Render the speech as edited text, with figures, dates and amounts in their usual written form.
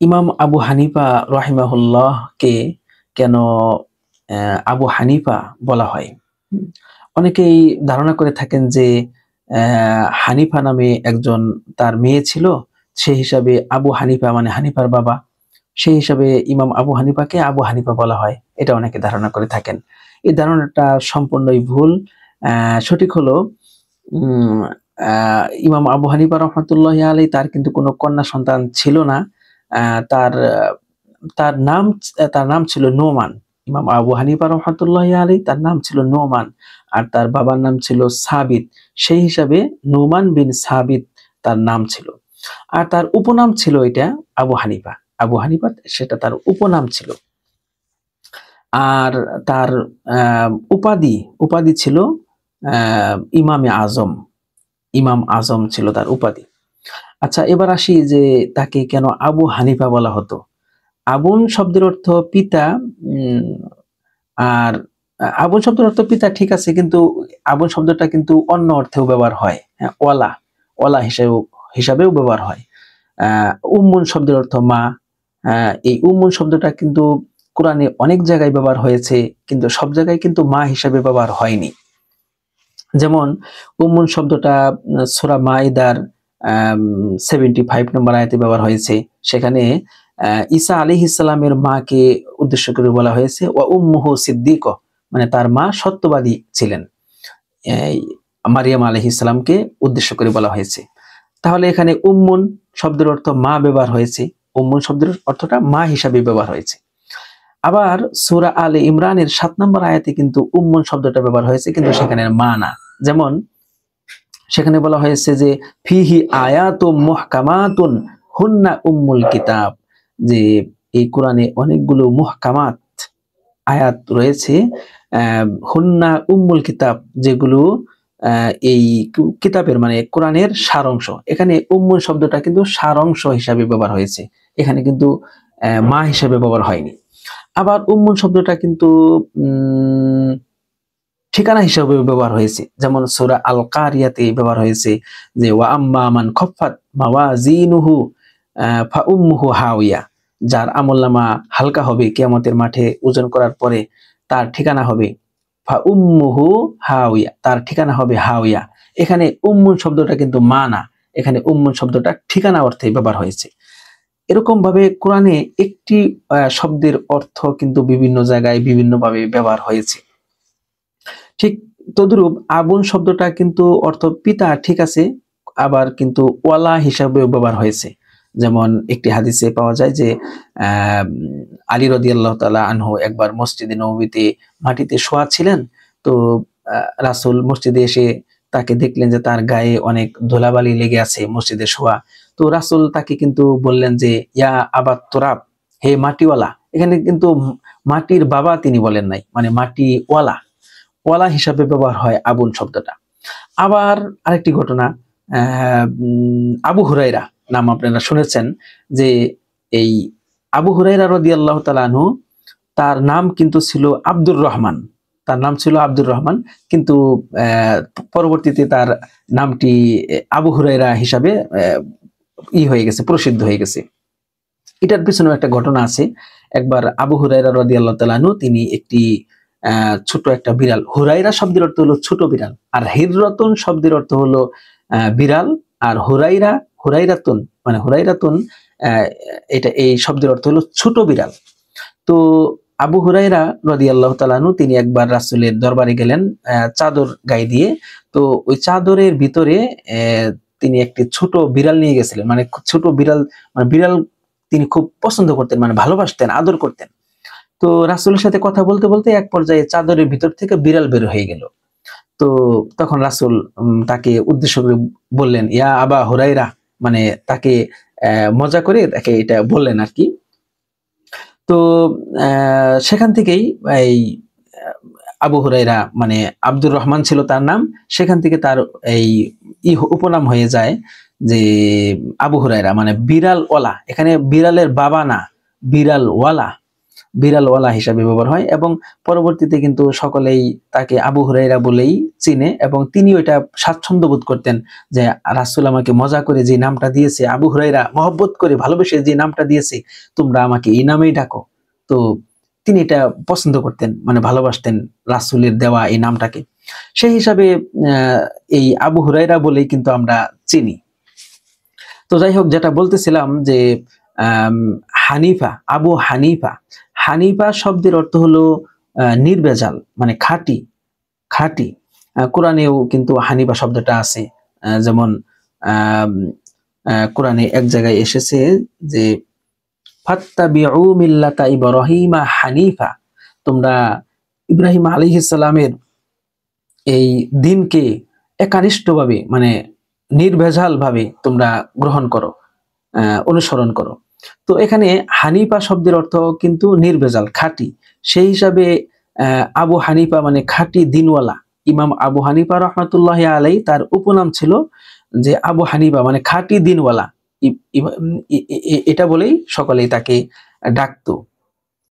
ইমাম আবু হানিফা রাহিমাহুল্লাহকে কেন আবু হানিফা বলা হয়? অনেকেই ধারণা করে থাকেন যে হানিফা নামে একজন তার মেয়ে ছিল, সেই হিসাবে আবু হানিফা মানে হানিফার বাবা, সেই হিসাবে ইমাম আবু হানিফাকে আবু হানিফা বলা হয়। এটা অনেকে ধারণা করে থাকেন। এই ধারণাটা সম্পূর্ণই ভুল। সঠিক হলো উম আ ইমাম আবু হানিফা রহমাতুল্লাহি আলাইহি তার কিন্তু কোনো কন্যা সন্তান ছিল না। আ তার তার নাম তার নাম ছিল নোমান। ইমাম আবু হানিফা রহমাতুল্লাহি আলাইহি তার নাম ছিল নোমান। আর তার বাবার নাম ছিল সাবিত। সেই হিসাবে নোমান বিন সাবিত তার নাম ছিল। আর তার উপনাম ছিল এটা আবু হানিফা। আবু হানিফা সেটা তার উপনাম ছিল। আর তার আ উপাধি ছিল আ ইমামে আজম। ইমাম আজম ছিল তার উপাধি। আচ্ছা, এবার আসি যে তাকে কেন আবু হানিফা বলা হতো? আবুন শব্দের অর্থ পিতা। উম আর আবুল শব্দের অর্থ পিতা, ঠিক আছে, কিন্তু আবুল শব্দটা কিন্তু অন্য অর্থেও ব্যবহার হয়। হ্যাঁ, ওয়ালা হিসাবেও ব্যবহার হয়। উম্মুন শব্দের অর্থ মা। এই উম্মুন শব্দটা কিন্তু কোরআনে অনেক জায়গায় ব্যবহার হয়েছে, কিন্তু সব জায়গায় কিন্তু মা হিসাবে ব্যবহার হয়নি। যেমন উম্মুন শব্দটা সূরা মাইদার 75 নম্বর আয়াতে ব্যবহার হয়েছে। সেখানে ঈসা আলাইহিস সালামের মাকে উদ্দেশ্য করে বলা হয়েছে ওয়া উম্মুহু সিদ্দিকা, মানে তার মা সত্যবাদী ছিলেন। এই মারিয়াম আলাইহিস সালামকে উদ্দেশ্য করে বলা হয়েছে। তাহলে এখানে উম্মুন শব্দের অর্থ মা ব্যবহার হয়েছে। উম্মুন শব্দের অর্থটা মা হিসাবে ব্যবহার হয়েছে। আবার সূরা আলে ইমরানের ৭ নম্বর আয়াতে কিন্তু উম্মুন শব্দটা ব্যবহার হয়েছে, কিন্তু সেখানে মা না। যেমন সেখানে বলা হয়েছে যে ফিহি আয়াতুম মুহকামাতুন হুন্না উম্মুল কিতাব, যে এই কোরআনে অনেকগুলো মুহকামাত আয়াত রয়েছে, হুন্না উম্মুল কিতাব, যেগুলো এই কিতাবের মানে কোরআনের সারাংশ। এখানে উম্মুল শব্দটা কিন্তু সারাংশ হিসাবে ব্যবহার হয়েছে, এখানে কিন্তু মা হিসাবে ব্যবহার হয়নি। আবার উম্মুল শব্দটা কিন্তু ঠিকানা হিসেবে ব্যবহার হয়েছে, যেমন সূরা আল কারিয়াতে ব্যবহার হয়েছে যে ওয়া আম্মা মান খাফফাত মাওয়াজিনুহু ফা উম্মুহু হাওিয়া, যার আমলনামা হালকা হবে কিয়ামতের মাঠে ওজন করার পরে তার ঠিকানা হবে ফা উম্মুহু হাওিয়া, তার ঠিকানা হবে হাওিয়া। এখানে উম্মুন শব্দটা কিন্তু মা না, এখানে উম্মুন শব্দটা ঠিকানা অর্থে ব্যবহার হয়েছে। এরকম ভাবে কোরআনে একটি শব্দের অর্থ কিন্তু বিভিন্ন জায়গায় বিভিন্নভাবে ব্যবহার হয়েছে। ঠিক তদ্রূপ আবুন শব্দটা কিন্তু অর্থ পিতা, ঠিক আছে, আবার কিন্তু ওয়ালা হিসাবেও ব্যবহার হয়েছে। যেমন একটি হাদিসে পাওয়া যায় যে আলী রাদিয়াল্লাহু তাআলা আনহু একবার মসজিদে নববীতে মাটিতে শোয়া ছিলেন। তো রাসূল মসজিদে এসে তাকে দেখলেন যে তার গায়ে অনেক ধুলাবালি লেগে আছে মসজিদে শোয়া। তো রাসূল তাকে কিন্তু বললেন যে ইয়া আবাত তুরাব, হে মাটিওয়ালা। এখানে কিন্তু মাটির বাবা তিনি বলেন নাই, মানে মাটিওয়ালা, ওয়ালা হিসাবে ব্যবহার হয় আবুল শব্দটা। আবার আরেকটি ঘটনা, আবু হুরাইরা নাম আপনারা শুনেছেন যে এই আবু হুরাইরা রাদিয়াল্লাহু তাআলা আনহু, তার নাম কিন্তু ছিল আব্দুর রহমান। তার নাম ছিল আব্দুর রহমান, কিন্তু পরবর্তীতে তার নামটি আবু হুরাইরা হিসাবে হয়ে গেছে, প্রসিদ্ধ হয়ে গেছে। এটার পিছনেও একটা ঘটনা আছে। একবার আবু হুরাইরা রাদিয়াল্লাহু তাআলা আনহু তিনি একটি ছোট একটা বিড়াল, হুরাইরা শব্দের অর্থ হলো ছোট বিড়াল, আর হিররাতুন শব্দের অর্থ হলো বিড়াল, আর হুরাইরাতুন মানে হুরাইরাতুন এটা এই শব্দের অর্থ হলো ছোট বিড়াল। তো আবু হুরাইরা রাদিয়াল্লাহু তাআলা আনহু তিনি একবার রাসূলের দরবারে গেলেন চাদর গায়ে দিয়ে। তো ওই চাদরের ভিতরে তিনি একটি ছোট বিড়াল নিয়ে গেছিলেন, মানে ছোট বিড়াল, মানে বিড়াল তিনি খুব পছন্দ করতেন, মানে ভালোবাসতেন, আদর করতেন। তো রাসূলের সাথে কথা বলতে বলতে এক পর্যায়ে চাদরের ভিতর থেকে বিড়াল বের হয়ে গেল। তো তখন রাসূল তাকে উদ্দেশ্য করে বললেন ইয়া আবা হুরাইরা, মানে তাকে মজা করে তাকে এটা বললেন আর কি। তো সেখান থেকেই এই আবু হুরাইরা মানে আব্দুর রহমান ছিল তার নাম, সেখান থেকে তার এই উপনাম হয়ে যায় যে আবু হুরাইরা, মানে বিড়াল ওয়ালা। এখানে বিড়ালের বাবা না, বিড়াল ওয়ালা। বিড়ালওয়ালা হিসাবে ব্যবহার হয়, এবং পরবর্তীতে কিন্তু সকলেই তাকে আবু হুরাইরা বলেই চিনে, এবং তিনিও এটা স্বাচ্ছন্দ্য বোধ করতেন যে রাসূল আমাকে মজা করে যে নামটা দিয়েছে, আবু হুরাইরা মহব্বত করে ভালোবেসে যে নামটা দিয়েছে, তোমরা আমাকে এই নামেই ডাকো। তো তিনি এটা পছন্দ করতেন, মানে ভালোবাসতেন রাসূলের দেওয়া এই নামটাকে। সেই হিসাবে এই আবু হুরাইরা বলেই কিন্তু আমরা চিনি। তো যাই হোক, যেটা বলতেছিলাম যে হানিফা, আবু হানিফা, হানিফা শব্দের অর্থ হলো নির্ভেজাল, মানে খাঁটি, খাঁটি। কোরআনেও কিন্তু হানিফা শব্দটা আছে। যেমন কোরআনে এক জায়গায় এসেছে যে ফাত্তাবিউ মিল্লাতা ইব্রাহিমা হানিফা, তোমরা ইব্রাহিম আলাইহিস সালামের এই দিনকে একনিষ্ঠভাবে, মানে নির্ভেজাল ভাবে তোমরা গ্রহণ করো, অনুসরণ করো। তো এখানে হানিফা শব্দের অর্থ কিন্তু নির্ভেজাল, খাঁটি। সেই হিসাবে আবু হানিফা মানে খাঁটি দিনওয়ালা। ইমাম আবু হানিফা রহমাতুল্লাহি আলাইহি, তার উপনাম ছিল যে আবু হানিফা মানে খাঁটি দিনওয়ালা। এটা বলেই সকলেই তাকে ডাকতো।